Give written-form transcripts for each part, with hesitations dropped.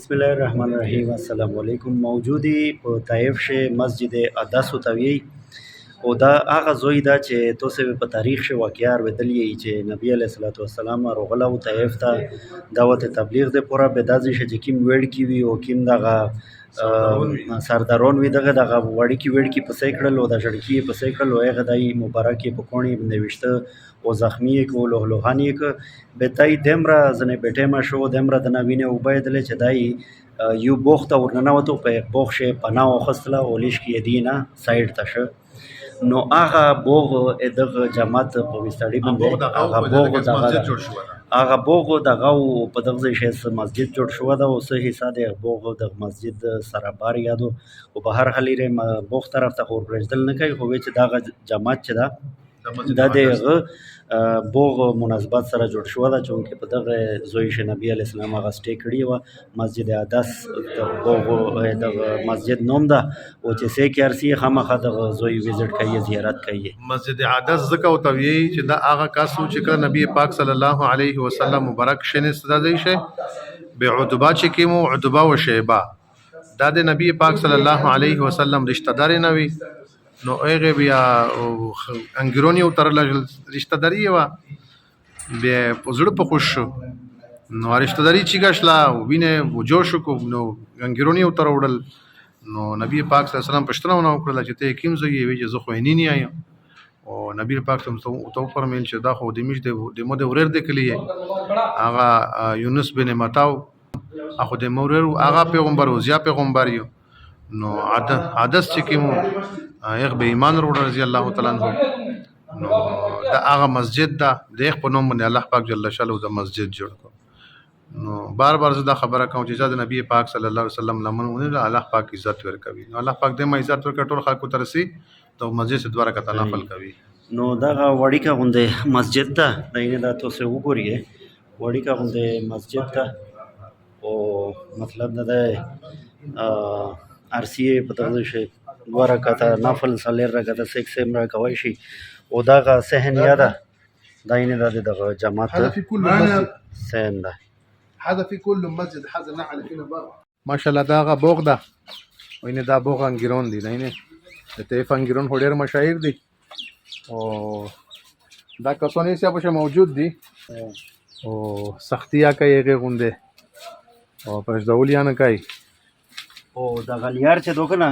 بسم الله الرحمن الرحیم. السلام علیکم. موجودی په طایف شه مسجد اقدس توی او دا هغه زوی دا چې توسه په تاریخ شه واقعیا ورتلی چې نبی علیہ الصلوۃ والسلام روغله او طایف ته دعوت تبلیغ د پورا به دازي شه چې کیم وړ کی وی او کیم دغه سردارون وی دغه وړ کی وړ کی په سیکړل او د شړکی په سیکړل او هغه دای مبارکي په کونی نوښته او زخمی کو لوهلوهانی ک به تای دمرا زنه بیٹه ما شو دمرا د نوینه وبایدل چې دای یو بوخت ورننوتو په بوخ شه پناه وخصله او لیش کې دینه سایډ تشه نو هغه بوغ دغه جماعت په وستړي باندې هغه بوغ دغه په دغه شی مسجد جوړ شو دا او صحیح ساده بوغ د مسجد سره بار یادو او په هر حال لري بوغ طرف ته خور برجدل نه کوي خو چې دغه جماعت چې دا دغه بوغ مناسبت سره جوړ شو دا چې په دغه زوی ش نبی علی السلام هغه سټې کړی و مسجد اقدس د بوغ د مسجد نوم ده او چې سې کې ارسي خامخا د زوی وزټ کوي زیارت کوي مسجد اقدس زکه او توی چې دا هغه کاسو چې نبی پاک صلی الله علیه وسلم مبارک شنه استدادی شه به عتبہ چې کیمو عتبہ او شیبه دا د نبی پاک صلی الله علیه وسلم رشتہ دار نه وي نو هغه بیا انګرونی او تر رشتہ داری و بیا پزړه په خوش نو رشتہ داری چې گاشلا وینه و جوش کو نو انګرونی او تر وړل نو نبی پاک صلی الله علیه وسلم پښتنه ونه کړل چې ته کیم زوی وی چې زه خو نه نه یم او نبی پاک صلی الله علیه وسلم تو فرمایل چې دا خو د میش د مو د ورر د کلیه هغه یونس بن متاو اخو د مورر هغه پیغمبر او زیا پیغمبر یو نو عادت چې کیمو هغه به ایمان وروړ رضی الله تعالی عنہ نو دا هغه مسجد دا د په نوم باندې الله پاک جل شانه د مسجد جوړ کړ نو بار زه دا خبره کوم چې د نبی پاک صلی الله علیه وسلم لمنونه الله پاک عزت ورکوي نو الله پاک دې ما عزت ورکړ ټول خلکو ترسي ته مسجد سے دواره کته نافل کوي نو دا وړی کا غونډه مسجد ته دینه دا تاسو وګورئ وړی کا غونډه مسجد ته او مطلب دا ده ارسیه په دغه شی دواره کته نافل سالر راګه سیک سیم را کوي شي او دا سهن یاده دینه دا دغه جماعت سهن ده هذا في كل مسجد هذا نعل فينا برا ما شاء الله دا بوغ ده وینه دا بوغ انګرون دي نه ته فنګرون هډر مشاهیر دي او دا کسونه چې په موجود دي او سختیا کوي غونډه او پښ ډولیانه کوي او دا غلیار چې دوکنه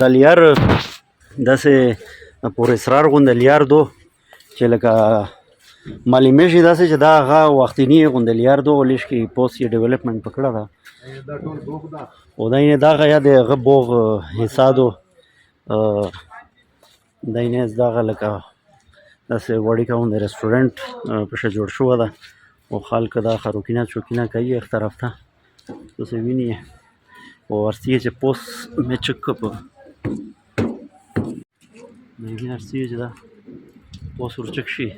د لیار داسې پور اصرار غونډه لیار دو چې لکه مالی میشي داسې چې دا هغه وختینی غونډه لیار دو لیش کې پوسټ ډیولپمنٹ پکړه ده دا ټول بوغ ده او دا نه دا غیا د غبوغ حسادو دینه زداغه لکه داسې وړي کوم د ریسټورانټ په شه جوړ شو ده او خلک دا خروکینه چوکینه کوي یک طرف ته تاسو وینئ او ورسیه چې پوس مې چک په مې ورسیه چې دا پوس ورچک شي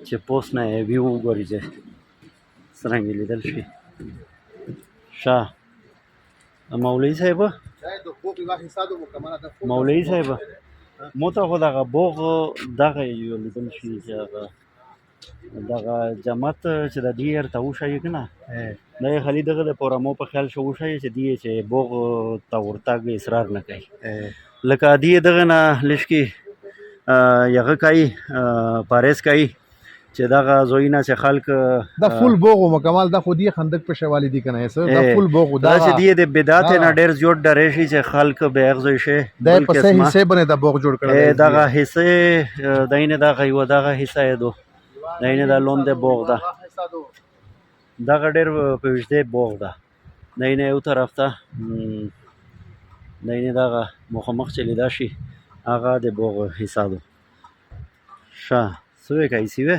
چې پوس نه ویو وګورئ چې څرنګه لیدل شي شاه مولوی صاحب مولوی صاحب موته خو دغه بوغ دغه یو لیدل شي چې دغه جماعت چې د دې ارته وشي کنه دا خالي دغه د پورامو په خیال شو وشي چې دی چې بوغ تا ورتاګ اصرار نه کوي لکه دی دغه نه لشکي یغه کوي پاریس کوي چې دغه زوینا چې خلک دا فول بوغ مکمل دا خودی خندق په شوالی دي کنه دا فول بوغ دا چې دی د بدعت نه ډیر جوړ ډرې شي چې خلک به اغزوي شي دا په صحیح حصے باندې دا بوغ جوړ کړل دغه حصے دینه دغه یو دغه حصہ دو دینه دا لوند بوغ ده دغه ډیر په وشته بوغ ده دینه یو طرف ته دینه دغه مخمخ چلی دا شي هغه د بوغ حصہ دو شاه سوې کوي سیوه